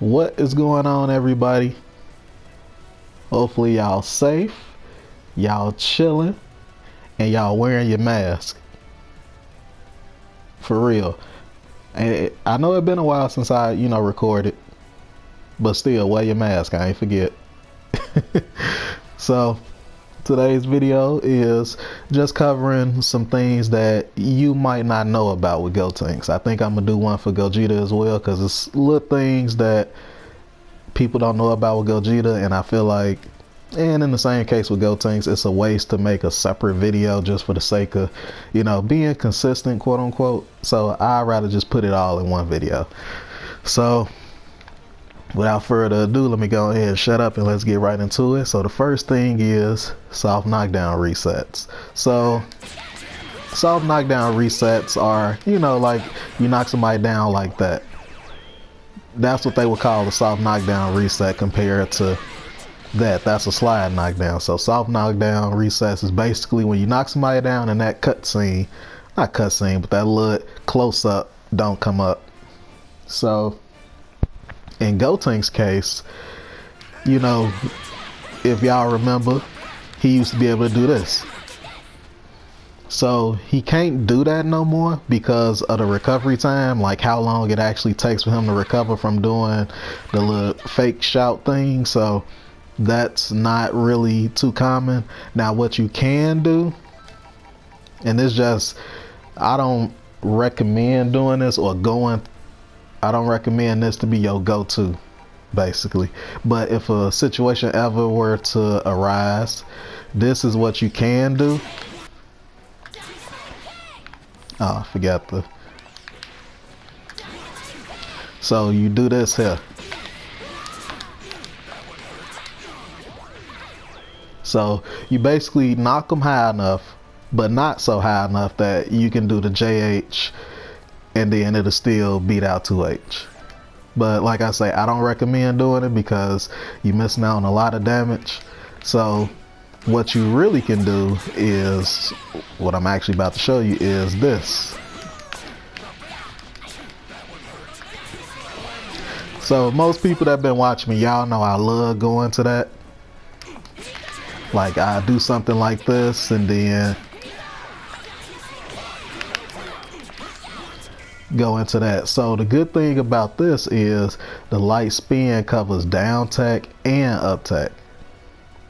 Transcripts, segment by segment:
What is going on, everybody? Hopefully y'all safe, y'all chilling, and y'all wearing your mask. For real. And I know it's been a while since I, recorded, but still wear your mask, I ain't forget. So today's video is just covering some things that you might not know about with Gotenks. I think I'm gonna do one for Gogeta as well, because it's little things that people don't know about with Gogeta, and I feel like, and in the same case with Gotenks, it's a waste to make a separate video just for the sake of, being consistent, quote unquote. So I'd rather just put it all in one video. So without further ado, let me go ahead and shut up and let's get right into it. So the first thing is soft knockdown resets. So soft knockdown resets are, like you knock somebody down like that. That's what they would call a soft knockdown reset compared to that. That's a slide knockdown. So soft knockdown resets is basically when you knock somebody down and that cutscene, not cutscene, but that little close up don't come up. So in Gotenks' case, if y'all remember, he used to be able to do this. So he can't do that no more because of the recovery time, like how long it actually takes for him to recover from doing the little fake shout thing. So that's not really too common. Now what you can do, and this just, I don't recommend doing this or going, I don't recommend this to be your go-to, basically. But if a situation ever were to arise, this is what you can do. Oh, I forgot the. So you do this here. So you basically knock them high enough, but not so high enough that you can do the JH and then it'll still beat out 2H. But like I say, I don't recommend doing it because you're missing out on a lot of damage. So what you really can do is, what I'm actually about to show you is this. So most people that have been watching me, y'all know I love going to that. Like I do something like this and then go into that. So the good thing about this is the light spin covers down tech and up tech.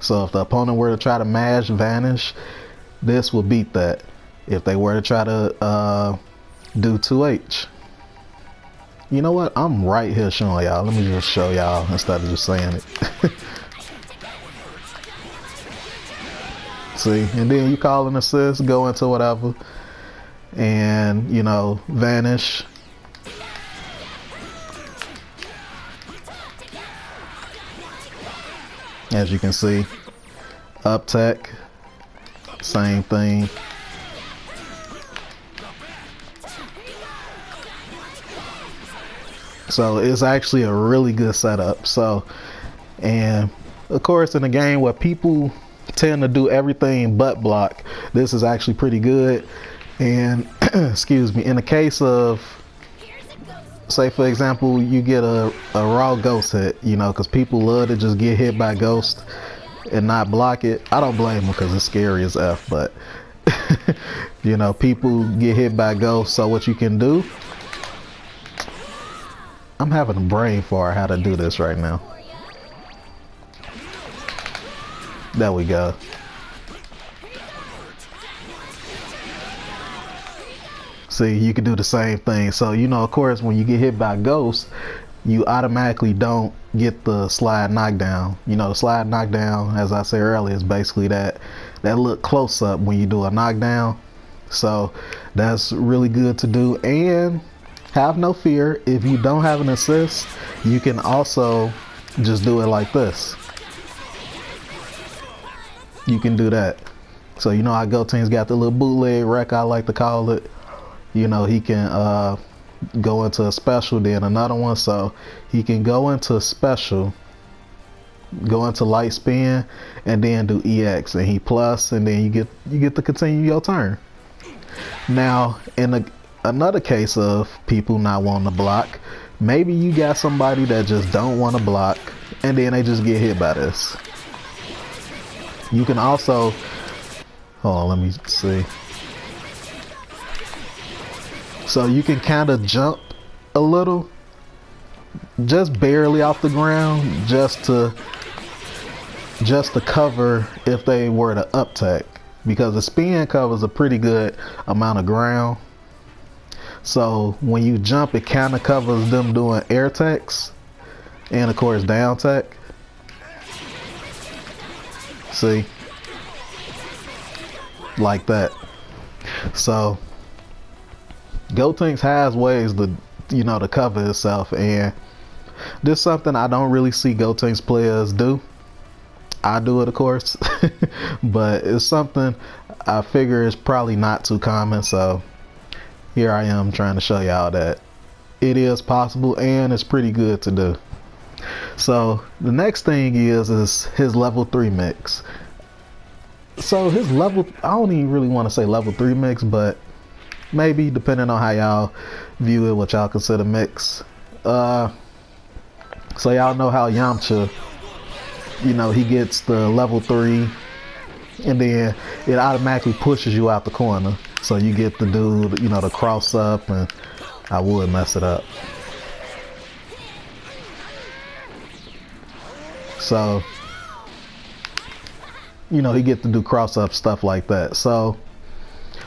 So if the opponent were to try to mash vanish, this will beat that. If they were to try to do 2H. You know what? I'm right here showing y'all. Let me just show y'all instead of just saying it. See, and then you call an assist, go into whatever, and vanish. As you can see, up tech, same thing. So it's actually a really good setup. So, and of course in a game where people tend to do everything but block, this is actually pretty good. And excuse me, in the case of, say for example, you get a raw ghost hit, because people love to just get hit by ghost and not block it. I don't blame them because it's scary as F, but people get hit by ghost. So what you can do, I'm having a brain fart how to do this right now. There we go. See, you can do the same thing. So, of course, when you get hit by ghosts, you automatically don't get the slide knockdown. The slide knockdown, as I said earlier, is basically that look close up when you do a knockdown. So that's really good to do. And have no fear, if you don't have an assist, you can also just do it like this. You can do that. So how Gotenks got the little bootleg wreck, I like to call it. He can go into a special, then another one. So he can go into a special, go into light spin, and then do EX, and he plus, and then you get to continue your turn. Now in another case of people not wanting to block, Maybe you got somebody that just don't want to block, and then they just get hit by this. You can also, hold on, let me see. So you can kind of jump a little, just barely off the ground, just to cover if they were to uptack, because the spin covers a pretty good amount of ground. So when you jump, it kind of covers them doing air attacks and of course down attack. See, like that. So Gotenks has ways to, you know, to cover itself, and this is something I don't really see Gotenks players do. I do it, of course, but it's something I figure is probably not too common. So here I am trying to show y'all that it is possible and it's pretty good to do. So the next thing is his level 3 mix. So his level, I don't even really want to say level 3 mix, but maybe, depending on how y'all view it, what y'all consider mix. So y'all know how Yamcha, you know, he gets the level 3 and then it automatically pushes you out the corner. So you get the dude, you know, to cross up, and I would mess it up. So, you know, he get to do cross up stuff like that. So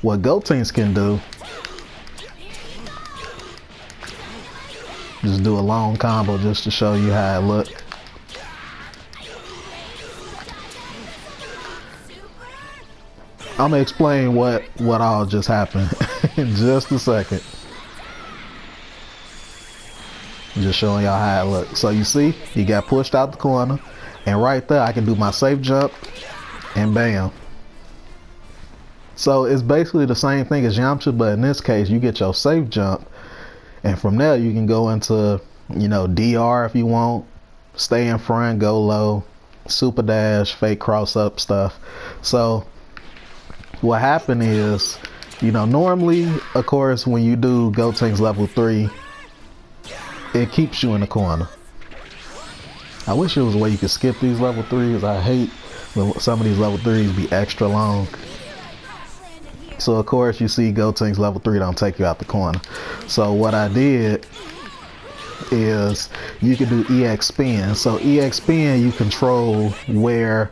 what Gotenks can do, just do a long combo just to show you how it look. I'm gonna explain what all just happened in just a second. Just showing y'all how it looks. So you see, he got pushed out the corner, and right there I can do my safe jump, and bam. So it's basically the same thing as Yamcha, but in this case you get your safe jump, and from there you can go into, you know, DR if you want, stay in front, go low, super dash, fake cross up stuff. So what happened is, you know, normally, of course, when you do Gotenks level 3, it keeps you in the corner. I wish there was a way you could skip these level 3s. I hate when some of these level 3s be extra long. So of course you see Gotenks level 3 don't take you out the corner. So what I did is you can do EX spin. So EX spin, you control where.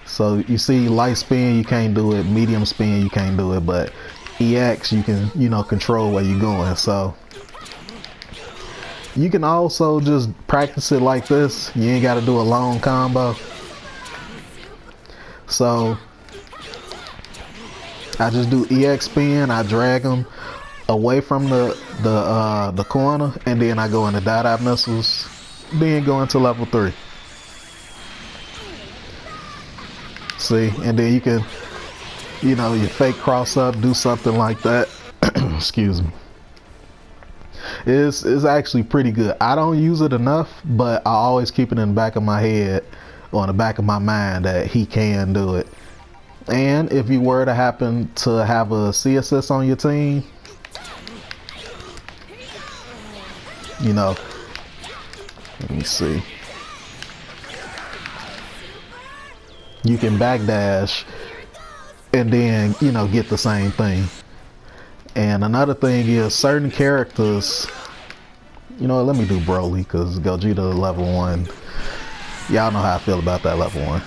So you see light spin, you can't do it. Medium spin, you can't do it. But EX, you can, you know, control where you're going. So you can also just practice it like this. You ain't got to do a long combo. So I just do EX spin. I drag them away from the corner, and then I go into dot missiles. Then go into level 3. See, and then you can, you know, you fake cross up, do something like that. Excuse me. It's actually pretty good. I don't use it enough, but I always keep it in the back of my head or in the back of my mind that he can do it. And if you were to happen to have a C assist on your team, you know, let me see. You can backdash and then, you know, get the same thing. And another thing is certain characters, you know, let me do Broly because Gogeta level 1. Y'all know how I feel about that level 1.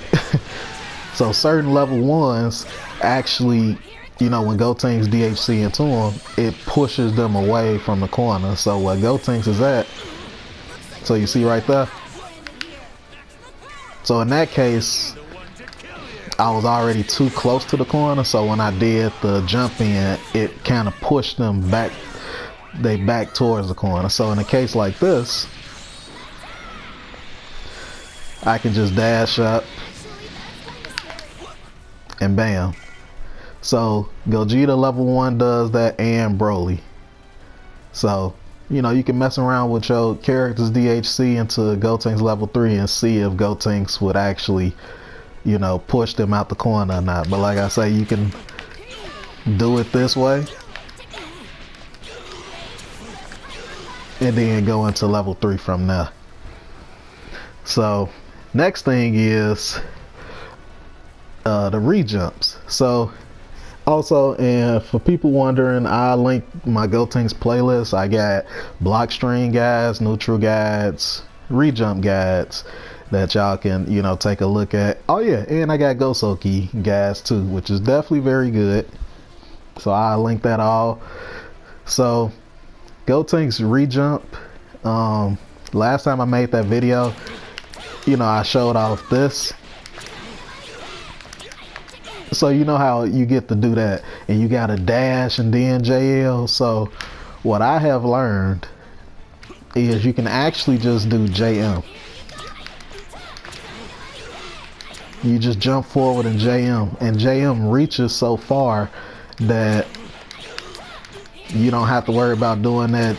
So certain level 1s actually, you know, when Gotenks DHC into them, it pushes them away from the corner. So where Gotenks is at, so you see right there. So in that case, I was already too close to the corner, so when I did the jump in, it kind of pushed them back, they back towards the corner. So in a case like this, I can just dash up and bam. So Gogeta level 1 does that, and Broly. So, you know, you can mess around with your characters DHC into Gotenks level 3 and see if Gotenks would actually, you know, push them out the corner or not. But like I say, you can do it this way, and then go into level 3 from there. So next thing is the rejumps. So also, and for people wondering, I link my Gotenks playlist. I got block string guides, neutral guides, rejump guides that y'all can, you know, take a look at. Oh yeah, and I got Gosoki guides too, which is definitely very good. So I'll link that all. So Gotenks rejump. Last time I made that video, you know, I showed off this. So you know how you get to do that, and you got to dash and then JL. So what I have learned is you can actually just do JM. You just jump forward and JM, and JM reaches so far that you don't have to worry about doing that,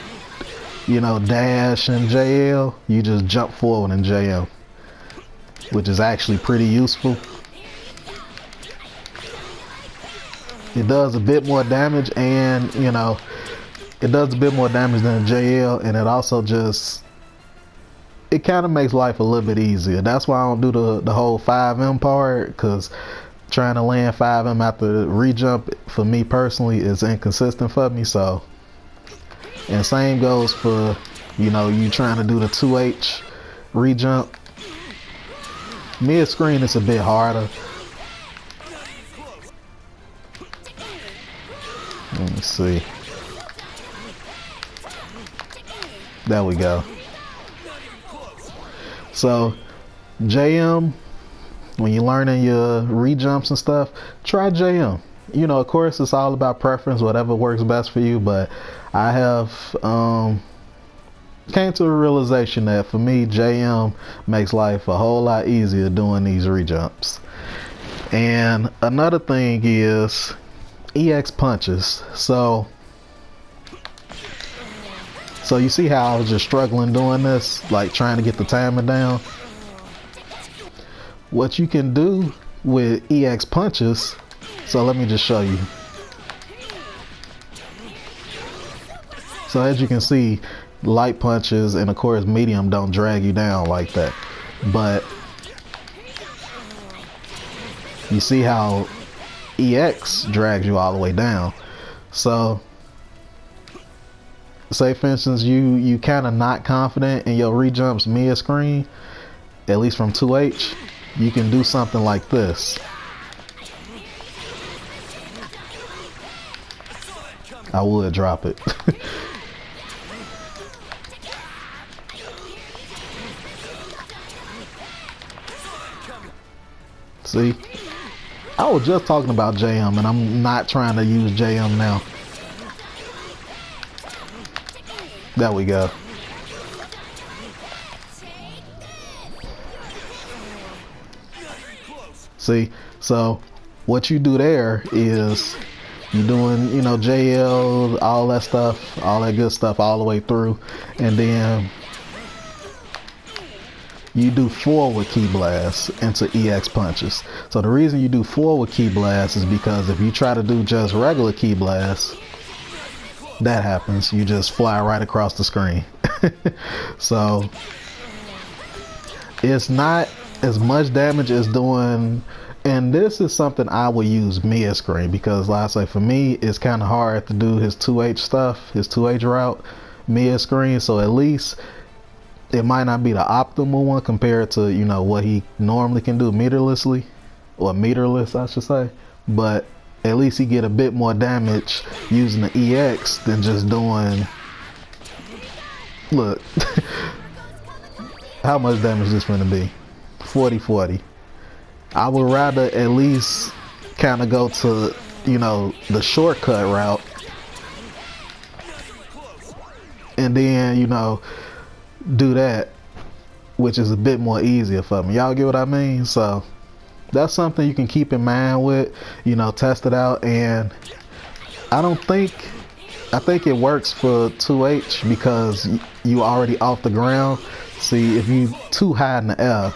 you know, dash and JL. You just jump forward and JM, which is actually pretty useful. It does a bit more damage, and you know, it does a bit more damage than a JL, and it also just, it kind of makes life a little bit easier. That's why I don't do the whole 5M part, because trying to land 5M after the rejump for me personally is inconsistent for me. So, and same goes for, you know, you trying to do the 2H rejump. Mid screen is a bit harder. Let me see. There we go. So JM, when you're learning your rejumps and stuff, try JM. You know, of course, it's all about preference, whatever works best for you. But I have came to a realization that for me, JM makes life a whole lot easier doing these rejumps. And another thing is EX punches. So you see how I was just struggling doing this, like trying to get the timer down. What you can do with EX punches, so let me just show you. So as you can see, light punches and of course medium don't drag you down like that, but you see how EX drags you all the way down. So say for instance you kind of not confident in your rejumps mid screen, at least from 2H, you can do something like this. I would drop it. See, I was just talking about JM, and I'm not trying to use JM now. There we go. See, so what you do there is you're doing, you know, JL, all that stuff, all that good stuff all the way through, and then you do forward key blasts into EX punches. So the reason you do forward key blasts is because if you try to do just regular key blasts, that happens. You just fly right across the screen. So it's not as much damage as doing, and this is something I will use mid screen, because like I say, for me it's kind of hard to do his 2H stuff, his 2H route mid screen. So at least it might not be the optimal one compared to, you know, what he normally can do meterlessly, or meterless I should say, but at least he get a bit more damage using the EX than just doing, look, how much damage is this going to be? 40-40. I would rather at least kind of go to, you know, the shortcut route, and then, you know, do that, which is a bit more easier for me. Y'all get what I mean? So that's something you can keep in mind with, you know, test it out. And I think it works for 2H because you already off the ground. See, if you too high in the air,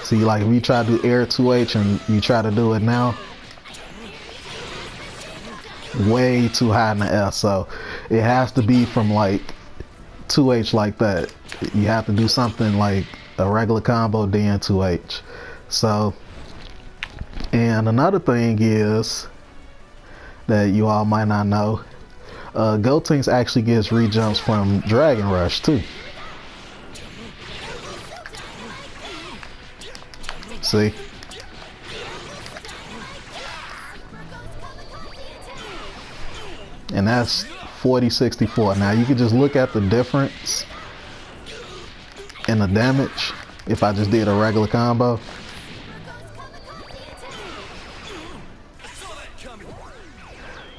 see, like if you try to do air 2H and you try to do it now, way too high in the air. So it has to be from like 2H like that. You have to do something like a regular combo, then 2H. So, and another thing is that you all might not know, Gotenks actually gets rejumps from Dragon Rush too. See? And that's 40-64. Now you can just look at the difference in the damage if I just did a regular combo.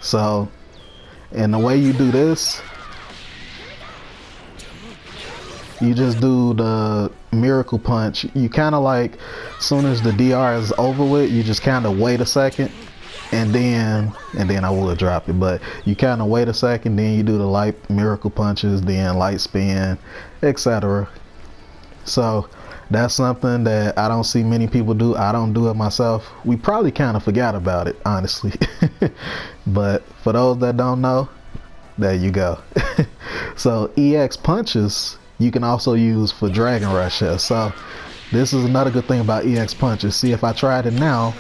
So, and the way you do this, you just do the miracle punch. You kind of like, as soon as the DR is over with, you just kind of wait a second, and then I would drop it, but you kind of wait a second, then you do the light miracle punches, then light spin, etc. So that's something that I don't see many people do. I don't do it myself. We probably kind of forgot about it, honestly. But for those that don't know, there you go. So EX punches you can also use for Dragon Rush. So this is another good thing about EX punches. See, if I tried it now,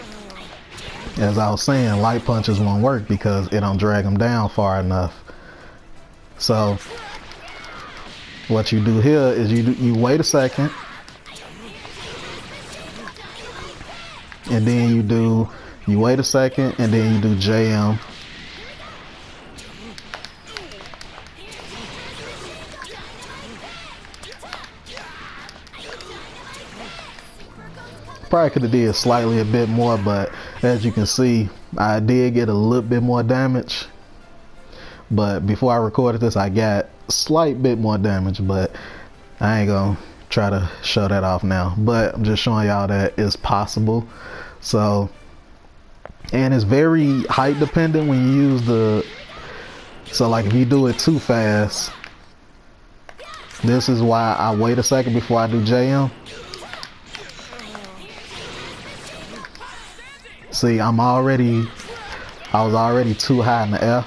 as I was saying, light punches won't work because it don't drag them down far enough. So what you do here is you wait a second, and then you wait a second, and then you do JM. Probably could have did slightly a bit more, but as you can see, I did get a little bit more damage. But before I recorded this, I got a slight bit more damage, but I ain't gonna try to show that off now. But I'm just showing y'all that it's possible. So, and it's very height dependent when you use the, so like if you do it too fast, this is why I wait a second before I do JM. See, I was already too high in the air.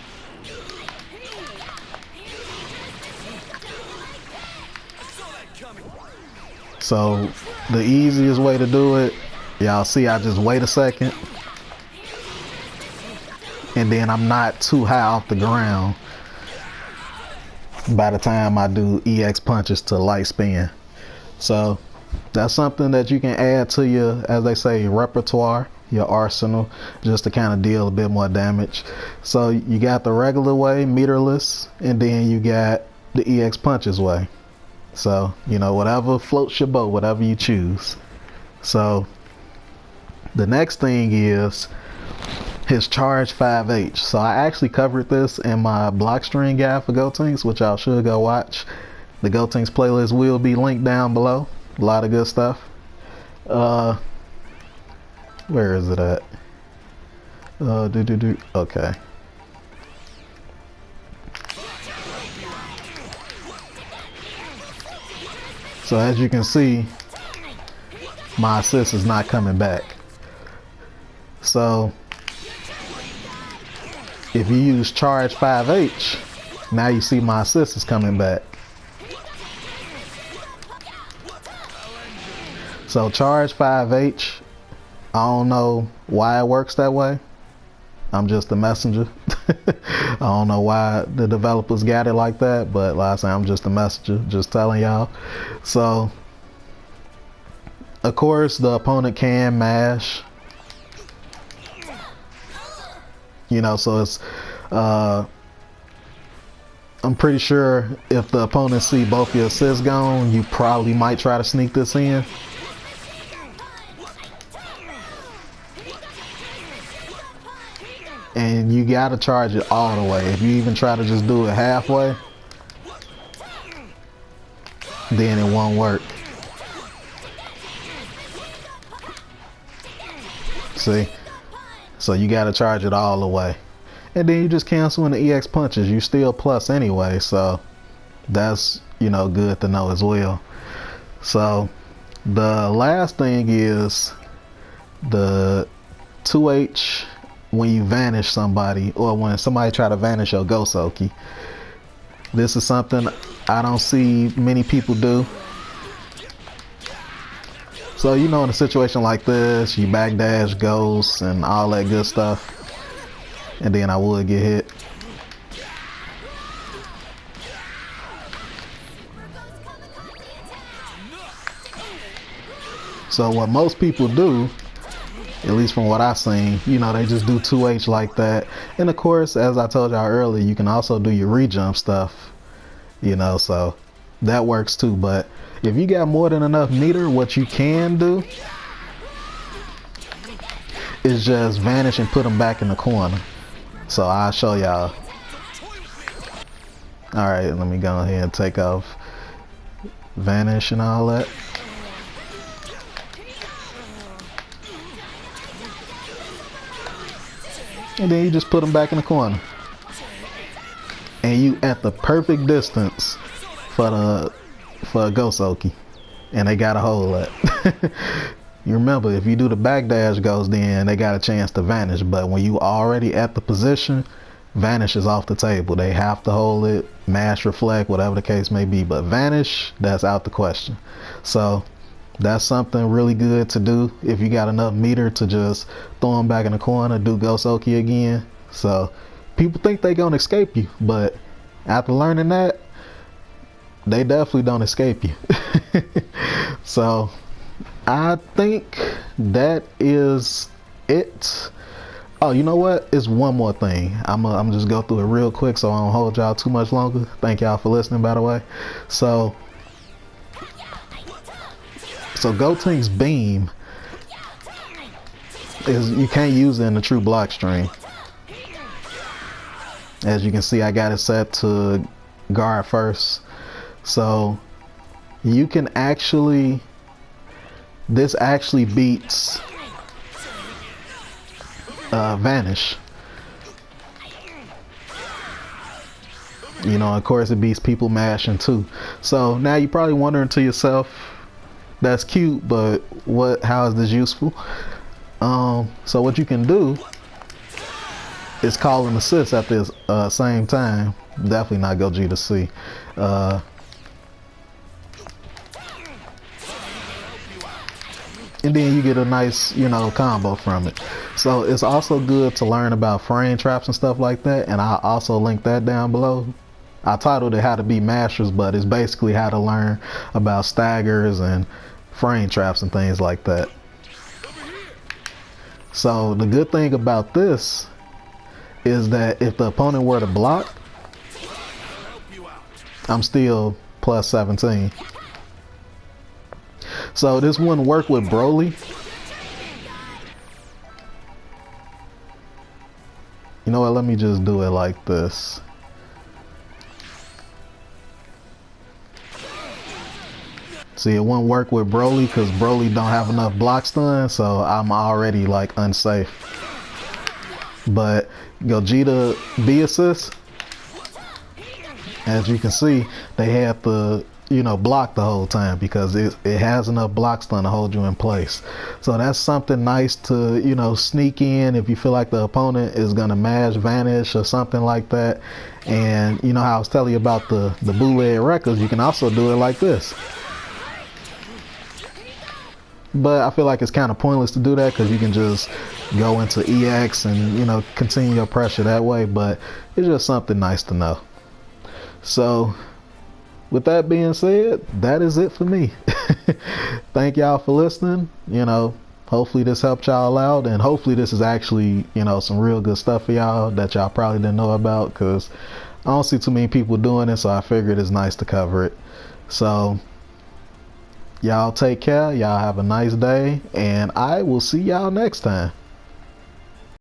So the easiest way to do it, y'all see, I just wait a second, and then I'm not too high off the ground by the time I do EX punches to light spin. So that's something that you can add to your, as they say, repertoire, your arsenal, just to kind of deal a bit more damage. So you got the regular way, meterless, and then you got the EX punches way. So, you know, whatever floats your boat, whatever you choose. So the next thing is his charge 5H. So I actually covered this in my block string guide for Gotenks, which y'all should go watch. The Gotenks playlist will be linked down below. A lot of good stuff. Where is it at? Okay. So as you can see, my assist is not coming back. So if you use charge 5H, now you see my assist is coming back. So charge 5H, I don't know why it works that way. I'm just the messenger. I don't know why the developers got it like that, but like I say, I'm just a messenger, just telling y'all. So, of course, the opponent can mash. You know, so it's, I'm pretty sure if the opponent see both your assists gone, you probably might try to sneak this in. And you gotta charge it all the way. If you even try to just do it halfway, then it won't work. See? So you gotta charge it all the way. And then you just cancel in the EX punches. You still plus anyway, so that's, you know, good to know as well. So the last thing is the 2H when you vanish somebody, or when somebody try to vanish your Gosoki. This is something I don't see many people do. So, you know, in a situation like this, you backdash, ghosts, and all that good stuff. And then I would get hit. So what most people do, at least from what I've seen, you know, they just do 2H like that. And of course, as I told y'all earlier, you can also do your rejump stuff, you know, so that works too. But if you got more than enough meter, what you can do is just vanish and put them back in the corner. So I'll show y'all. Alright, let me go ahead and take off vanish and all that. And then you just put them back in the corner. And you at the perfect distance for a ghost Oki. And they gotta hold that. You remember, if you do the backdash ghost, then they got a chance to vanish. But when you already at the position, vanish is off the table. They have to hold it, mash, reflect, whatever the case may be. But vanish, that's out the question. So that's something really good to do if you got enough meter to just throw them back in the corner, do Ghost Oki again. So people think they gonna escape you, but after learning that, they definitely don't escape you. So I think that is it. Oh, you know what? It's one more thing. I'm just go through it real quick so I don't hold y'all too much longer. Thank y'all for listening, by the way. So Gotenks beam is, you can't use it in the true block stream. As you can see, I got it set to guard first. So you can actually, this actually beats vanish. You know, of course it beats people mashing too. So now you're probably wondering to yourself, that's cute, but how is this useful? So what you can do is call an assist at this same time. Definitely not go G to C. And then you get a nice, you know, combo from it. So it's also good to learn about frame traps and stuff like that, and I'll also link that down below. I titled it How to Be Masters, but it's basically how to learn about staggers and frame traps and things like that. So the good thing about this is that if the opponent were to block, I'm still plus 17. So this wouldn't work with Broly. You know what, let me just do it like this. See, it won't work with Broly because Broly don't have enough block stun, so I'm already like unsafe. But Gogeta B assist, as you can see, they have to, you know, block the whole time because it has enough block stun to hold you in place. So that's something nice to, you know, sneak in if you feel like the opponent is gonna mash, vanish, or something like that. And you know how I was telling you about the bootleg records, you can also do it like this. But I feel like it's kind of pointless to do that because you can just go into EX and, you know, continue your pressure that way. But it's just something nice to know. So with that being said, that is it for me. Thank y'all for listening. You know, hopefully this helped y'all out, and hopefully this is actually, you know, some real good stuff for y'all that y'all probably didn't know about, because I don't see too many people doing it, so I figured it's nice to cover it. So y'all take care, y'all have a nice day, and I will see y'all next time.